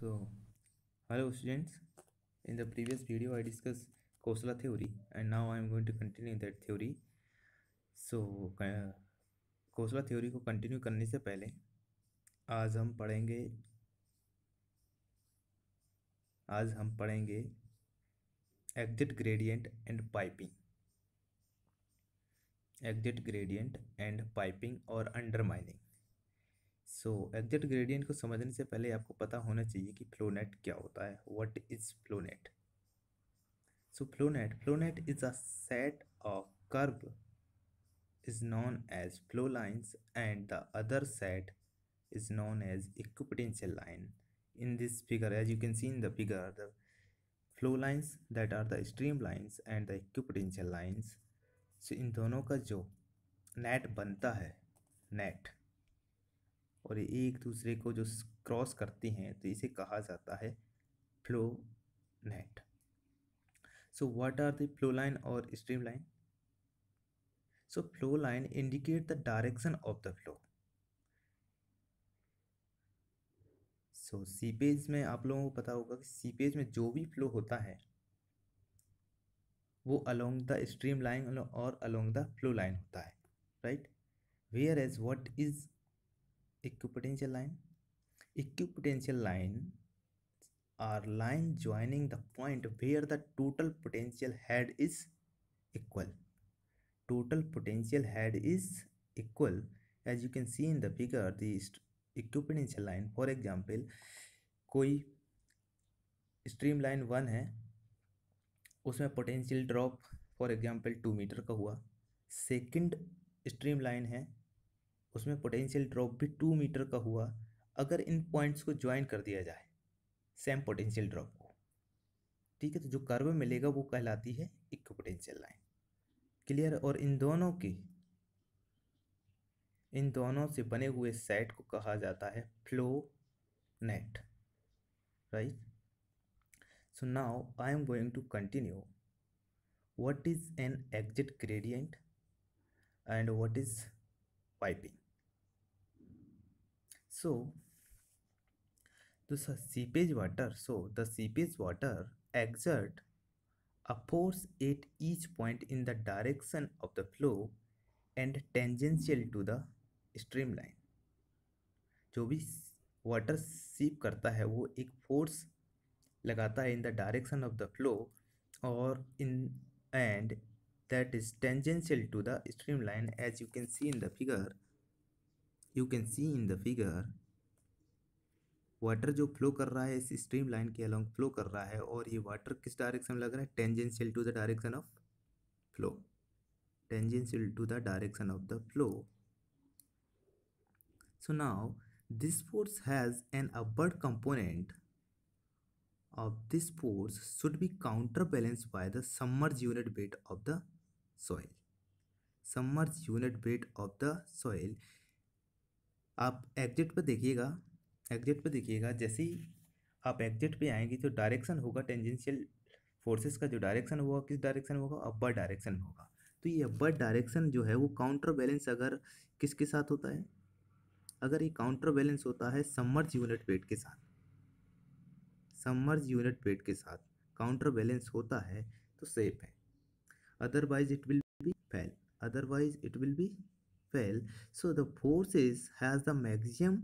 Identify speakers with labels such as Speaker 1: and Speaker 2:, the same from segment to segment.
Speaker 1: So, hello students. In the previous video, I discussed Khosla theory, and now I am going to continue that theory. So, Khosla theory को continue करने से पहले आज हम पढ़ेंगे exit gradient and piping और undermining. सो exit gradient को समझने से पहले आपको पता होना चाहिए कि फ्लोनेट क्या होता है। What is flownet? So flownet is a set of curve is known as flow lines, and the other set is known as equipotential line. In this figure, as you can see in the figure, the flow lines that are the streamlines and the equipotential lines. So इन दोनों का जो net बनता है, net और ये एक दूसरे को जो क्रॉस करती हैं, तो इसे कहा जाता है flow net. So what are the flow line or streamline? So flow line indicate the direction of the flow. So seepage में आप लोगों को पता होगा कि सीपेज में जो भी फ्लो होता है वो अलोंग द स्ट्रीम लाइन और अलोंग द फ्लो लाइन होता है, right? Whereas what is equipotential line? Equipotential line are line joining the point where the total potential head is equal. Total potential head is equal. As you can see in the figure, the equipotential line, for example, कोई stream line 1 है, उसमें potential drop for example 2 metre का हुआ. Second stream line है, उसमें potential drop भी 2 metre का हुआ. अगर इन पॉइंट्स को ज्वाइन कर दिया जाए सेम पोटेंशियल ड्रॉप को, ठीक है, तो जो कर्व मिलेगा वो कहलाती है इक्विपोटेंशियल लाइन. क्लियर? और इन दोनों से बने हुए सेट को कहा जाता है flow net, right? So now I am going to continue what is an exit gradient and what is piping. So the seepage water exert a force at each point in the direction of the flow and tangential to the streamline. जो भी water सीप करता है वो एक force लगाता है in the direction of the flow और in and that is tangential to the streamline. As you can see in the figure, water जो फ्लो कर रहा है इस स्ट्रीम लाइन के अलोंग फ्लो कर रहा है, और ये वाटर किस डायरेक्शन में लग रहा है? Tangential to the direction of flow. Tangential to the direction of the flow. So now this force has an upward component of this force should be counterbalanced by the submerged unit weight of the soil. Submerged unit weight of the soil. आप exit पे देखिएगा, जैसे ही आप exit पे आएंगे तो direction होगा tangential forces का, जो डायरेक्शन होगा किस डायरेक्शन में होगा? अपर डायरेक्शन में होगा. तो ये अपर डायरेक्शन जो है वो काउंटर बैलेंस अगर किसके साथ होता है? अगर ये काउंटर बैलेंस होता है सबमर्ज यूनिट वेट के साथ, काउंटर बैलेंस होता है तो सेफ है, otherwise it will be fail. So the forces has the maximum,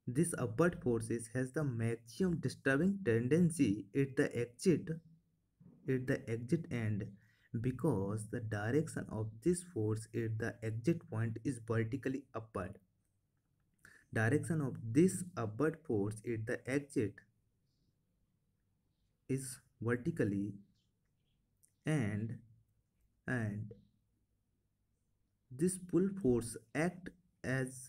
Speaker 1: this upward forces has the maximum disturbing tendency at the exit end, because the direction of this force at the exit point is vertically upward. Direction of this upward force at the exit is vertically, and this pull force act as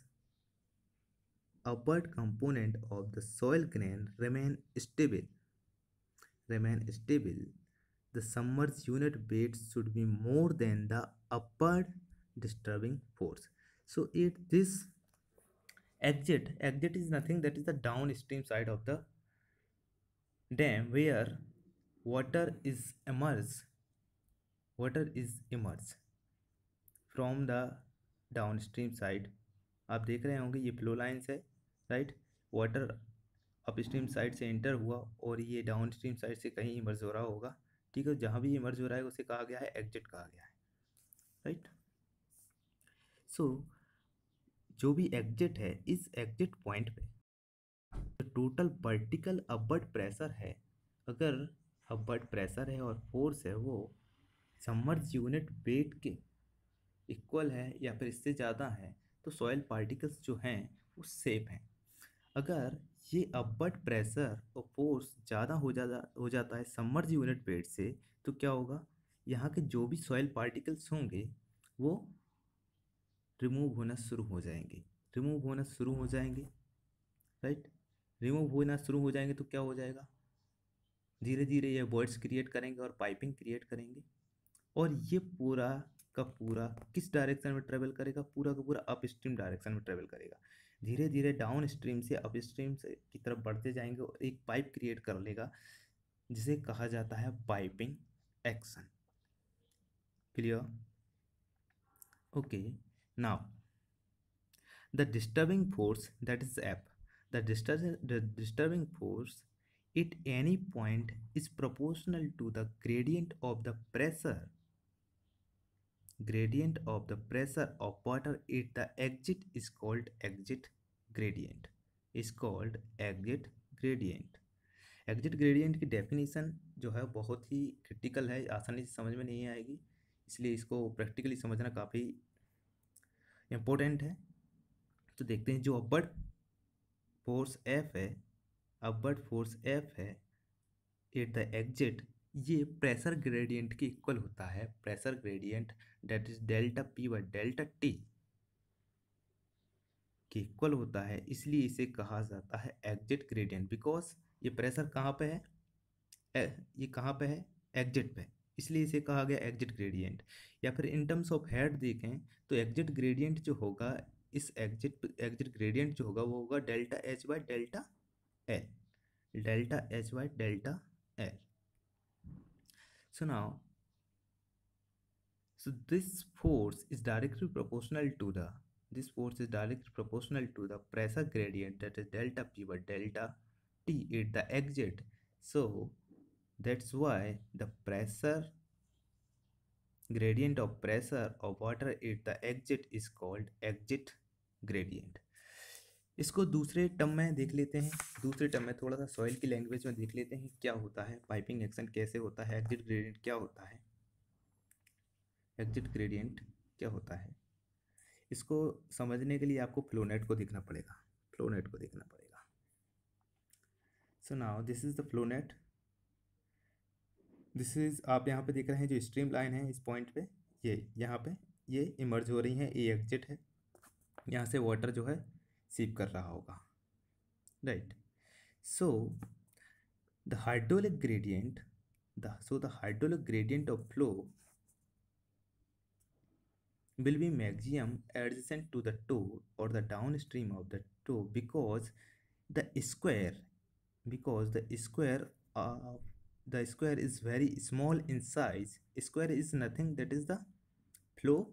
Speaker 1: upward component of the soil grain remain stable. The submerged unit weight should be more than the upward disturbing force. So this exit is nothing, that is the downstream side of the dam where water is emerged from the downstream side. आप देख रहे होंगे ये flow lines है, right? Water up stream side से enter हुआ और ये डाउन स्ट्रीम साइड से कहीं इमर्ज हो रहा होगा, ठीक है। जहाँ भी इमर्ज हो रहा है उसे कहा गया है एग्जिट कहा गया है, राइट। सो जो भी एग्जिट है, इस एग्जिट पॉइंट पे जो टोटल वर्टिकल अपवर्ड प्रेशर है, अगर अपवर्ड प्रेशर है और फोर्स है वो सबमर्ज यूनिट वेट के इक्वल है या फिर इससे ज़्यादा है, तो सॉइल पार्टिकल्स जो हैं वो सेफ हैं। अगर ये अपवर्ड प्रेशर और फोर्स ज़्यादा हो जाता है सबमर्ज यूनिट वेट से, तो क्या होगा, यहाँ के जो भी सॉइल पार्टिकल्स होंगे वो रिमूव होना शुरू हो जाएंगे, रिमूव होना शुरू हो जाएंगे, राइट। रिमूव होना शुरू हो जाएंगे तो क्या हो जाएगा, धीरे धीरे ये वर्ड्स क्रिएट करेंगे और पाइपिंग क्रिएट करेंगे। और ये पूरा का पूरा किस डायरेक्शन में ट्रेवल करेगा, पूरा का पूरा अप स्ट्रीम डायरेक्शन में ट्रेवल करेगा। धीरे धीरे डाउन स्ट्रीम से अप स्ट्रीम से की तरफ बढ़ते जाएंगे और एक पाइप क्रिएट कर लेगा जिसे कहा जाता है piping action. Clear? Okay, now the disturbing force, that is F, the disturbing force at any point is proportional to the gradient of the pressure of water at the exit is called exit gradient, exit gradient की definition जो है बहुत ही critical है, आसानी से समझ में नहीं आएगी, इसलिए इसको प्रैक्टिकली समझना काफ़ी इम्पोर्टेंट है। तो देखते हैं, जो अपवर्ड फोर्स F है, अपवर्ड फोर्स F है एट द एग्जिट, ये प्रेशर ग्रेडियंट के इक्वल होता है, pressure gradient that is delta P by delta T के इक्वल होता है, इसलिए इसे कहा जाता है एग्जिट ग्रेडियंट। बिकॉज ये प्रेशर कहाँ पे है, ये कहाँ पे है, एग्जिट पे, इसलिए इसे कहा गया एग्जिट ग्रेडियंट। या फिर इन टर्म्स ऑफ हेड देखें तो एग्जिट ग्रेडियंट जो होगा, इस एग्जिट ग्रेडियंट जो होगा वो होगा delta H by delta L, delta H by delta L। So now, so this force is directly proportional to the pressure gradient, that is delta P by delta T at the exit. So that's why the pressure gradient of pressure of water at the exit is called exit gradient. इसको दूसरे term में देख लेते हैं, दूसरे term में थोड़ा सा सॉइल की लैंग्वेज में देख लेते हैं क्या होता है, पाइपिंग एक्शन कैसे होता है, एग्जिट ग्रेडियंट क्या होता है, एग्जिट ग्रेडियंट क्या होता है। इसको समझने के लिए आपको फ्लोनेट को देखना पड़ेगा, फ्लोनेट को देखना पड़ेगा। So now this is the flownet, this is, आप यहाँ पे देख रहे हैं जो स्ट्रीम लाइन है इस पॉइंट पे, ये यहाँ पे ये इमर्ज हो रही है, ये एग्जिट है, यहाँ से वाटर जो है सीप कर रहा होगा, right. So the hydraulic gradient, the hydraulic gradient of flow will be maximum adjacent to the toe or the downstream of the toe because the square of the square is very small in size. Square is nothing, that is the flow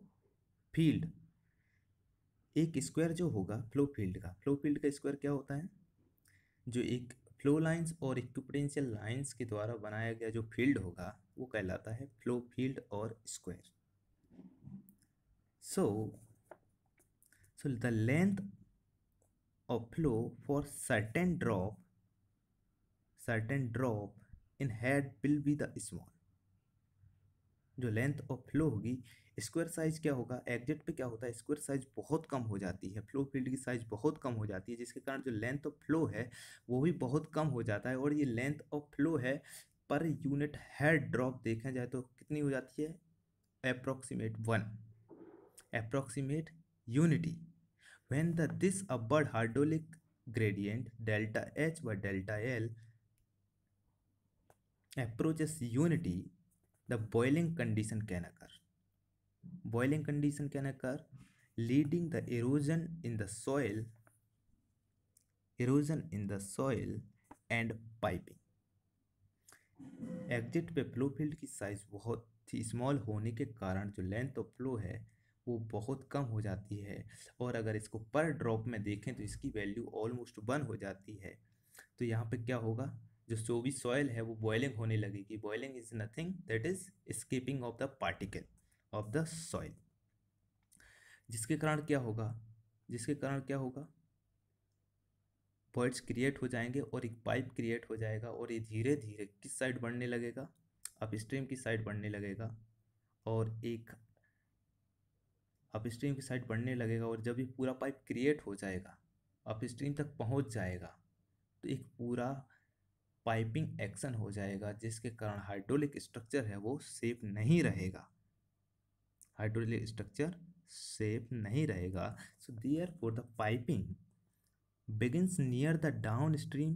Speaker 1: field। एक square जो होगा flow field का square क्या होता है, जो एक flow lines और इक्विपोटेंशियल लाइंस के द्वारा बनाया गया जो फील्ड होगा वो कहलाता है फ्लो फील्ड और square. So the length of flow for certain drop in head will be the small। जो लेंथ ऑफ फ्लो होगी, स्क्वायर साइज क्या होगा, एग्जिट पे क्या होता है, स्क्वायर साइज बहुत कम हो जाती है, फ्लो फील्ड की साइज बहुत कम हो जाती है, जिसके कारण जो लेंथ ऑफ फ्लो है वो भी बहुत कम हो जाता है। और ये लेंथ ऑफ फ्लो है पर यूनिट हेड ड्रॉप देखा जाए तो कितनी हो जाती है, approximate unity। When this upward hydraulic gradient delta H by delta L approaches unity, the boiling condition can occur, leading the erosion in the soil and piping। Exit पे flow field की size बहुत ही small होने के कारण जो length of flow है वो बहुत कम हो जाती है, और अगर इसको पर ड्रॉप में देखें तो इसकी वैल्यू ऑलमोस्ट 1 हो जाती है। तो यहाँ पे क्या होगा, जो भी सॉइल है वो बॉइलिंग होने लगेगी। Boiling is nothing that is escaping of the particle of the soil, जिसके कारण क्या होगा, जिसके कारण क्या होगा, पॉइंट्स क्रिएट हो जाएंगे और एक पाइप क्रिएट हो जाएगा, और ये धीरे धीरे किस साइड बढ़ने लगेगा, अपस्ट्रीम की साइड बढ़ने लगेगा, और एक अपस्ट्रीम की साइड बढ़ने लगेगा। और जब ये पूरा पाइप क्रिएट हो जाएगा, अपस्ट्रीम तक पहुंच जाएगा, तो एक पूरा पाइपिंग एक्शन हो जाएगा, जिसके कारण हाइड्रोलिक स्ट्रक्चर है वो सेफ नहीं रहेगा, हाइड्रोलिक स्ट्रक्चर सेफ नहीं रहेगा। So therefore the piping begins near the downstream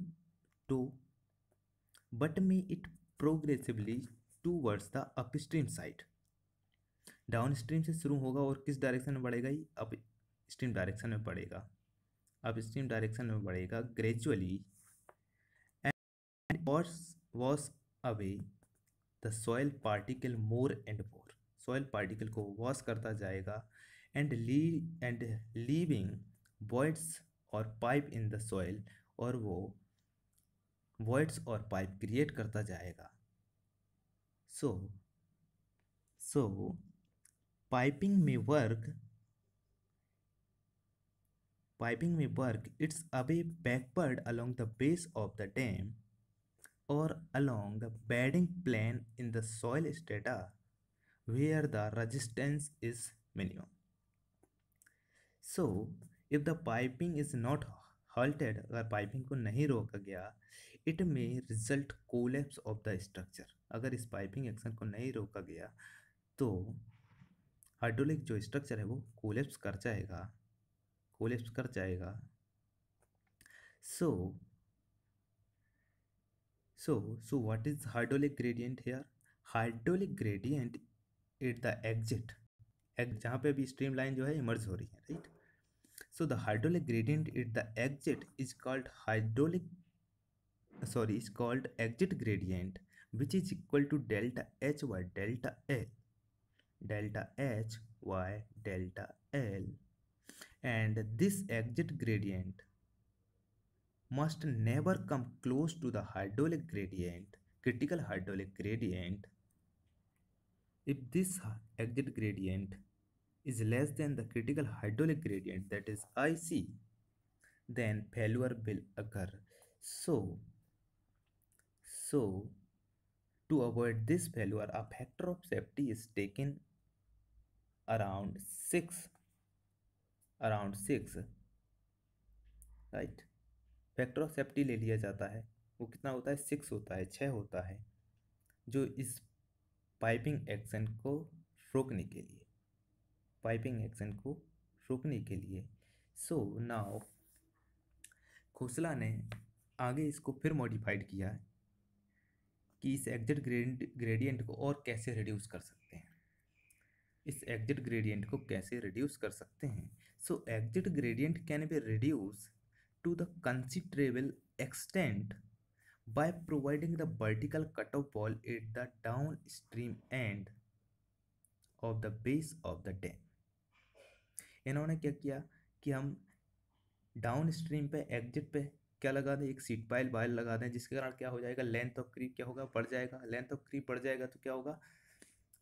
Speaker 1: to but may it progressively towards the upstream side। Downstream से शुरू होगा और किस डायरेक्शन में बढ़ेगा, ये अपस्ट्रीम डायरेक्शन में बढ़ेगा, अपस्ट्रीम डायरेक्शन में बढ़ेगा gradually, and wash away the soil particle more and more, soil particle को वॉश करता जाएगा, एंड लीविंग voids और पाइप इन द सॉइल, और वो voids और पाइप क्रिएट करता जाएगा। सो पाइपिंग में work it's away backward along the base of the dam or along the bedding plane in the soil strata where the resistance is minimum। So if the piping is not halted, अगर piping को नहीं रोका गया, it may result collapse of the structure, अगर इस piping action को नहीं रोका गया तो हाइड्रोलिक जो स्ट्रक्चर है वो कोलेप्स कर जाएगा, कोलेप्स कर जाएगा। So what is hydraulic gradient here? Hydraulic gradient at the exit, जहाँ पे भी स्ट्रीम लाइन जो है इमर्ज हो रही है, right. So the hydraulic gradient at the exit is called exit gradient, which is equal to delta H by delta L, delta H by delta L, and this exit gradient must never come close to the hydraulic gradient, critical hydraulic gradient. If this exit gradient is less than the critical hydraulic gradient, that is IC, then failure will occur. So to avoid this failure, a factor of safety is taken around 6, right? Factor of safety ले लिया जाता है, वो कितना होता है, 6 होता है, 6 होता है, जो इस पाइपिंग एक्शन को रोकने के लिए, पाइपिंग एक्शन को रोकने के लिए। सो नाउ खोसला ने आगे इसको फिर मॉडिफाइड किया कि इस एग्जिट ग्रेडियंट को और कैसे रिड्यूस कर सकते हैं, इस एग्जिट ग्रेडियंट को कैसे रिड्यूस कर सकते हैं। So exit gradient can be reduce to the considerable extent by providing the vertical cutoff wall at the downstream end of the base of the dam। इन्होंने क्या किया कि हम डाउनस्ट्रीम पे एग्जिट पे क्या लगा दें, एक सीट पाइल वायर लगा दें, जिसके कारण क्या हो जाएगा, लेंथ ऑफ क्रीप क्या होगा, बढ़ जाएगा। लेंथ ऑफ क्रीप बढ़ जाएगा तो क्या होगा,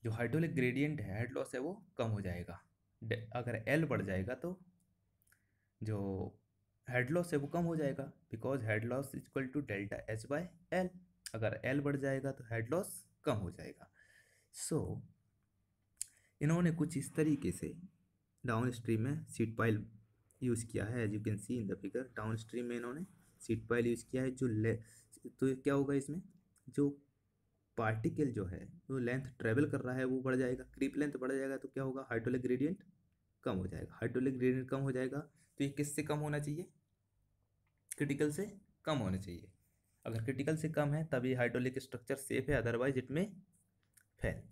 Speaker 1: जो हाइड्रोलिक ग्रेडियंट है, हेड लॉस है, वो कम हो जाएगा। अगर एल बढ़ जाएगा तो जो हेड लॉस है वो कम हो जाएगा, because head loss equal to delta H by L. अगर एल बढ़ जाएगा तो हेड लॉस कम हो जाएगा। सो इन्होंने कुछ इस तरीके से डाउन स्ट्रीम में सीट पाइल यूज़ किया है, as you can see in the figure. Downstream में इन्होंने सीट पाइल यूज़ किया है, तो क्या होगा, इसमें जो पार्टिकल जो है वो लेंथ ट्रेवल कर रहा है वो बढ़ जाएगा, क्रीप लेंथ बढ़ जाएगा, तो क्या होगा, हाइड्रोलिक ग्रेडियंट कम हो जाएगा। हाइड्रोलिक ग्रेडियंट कम हो जाएगा तो ये किससे कम होना चाहिए, क्रिटिकल से कम होना चाहिए। अगर क्रिटिकल से कम है तभी हाइड्रोलिक स्ट्रक्चर सेफ है, अदरवाइज इट में फेल।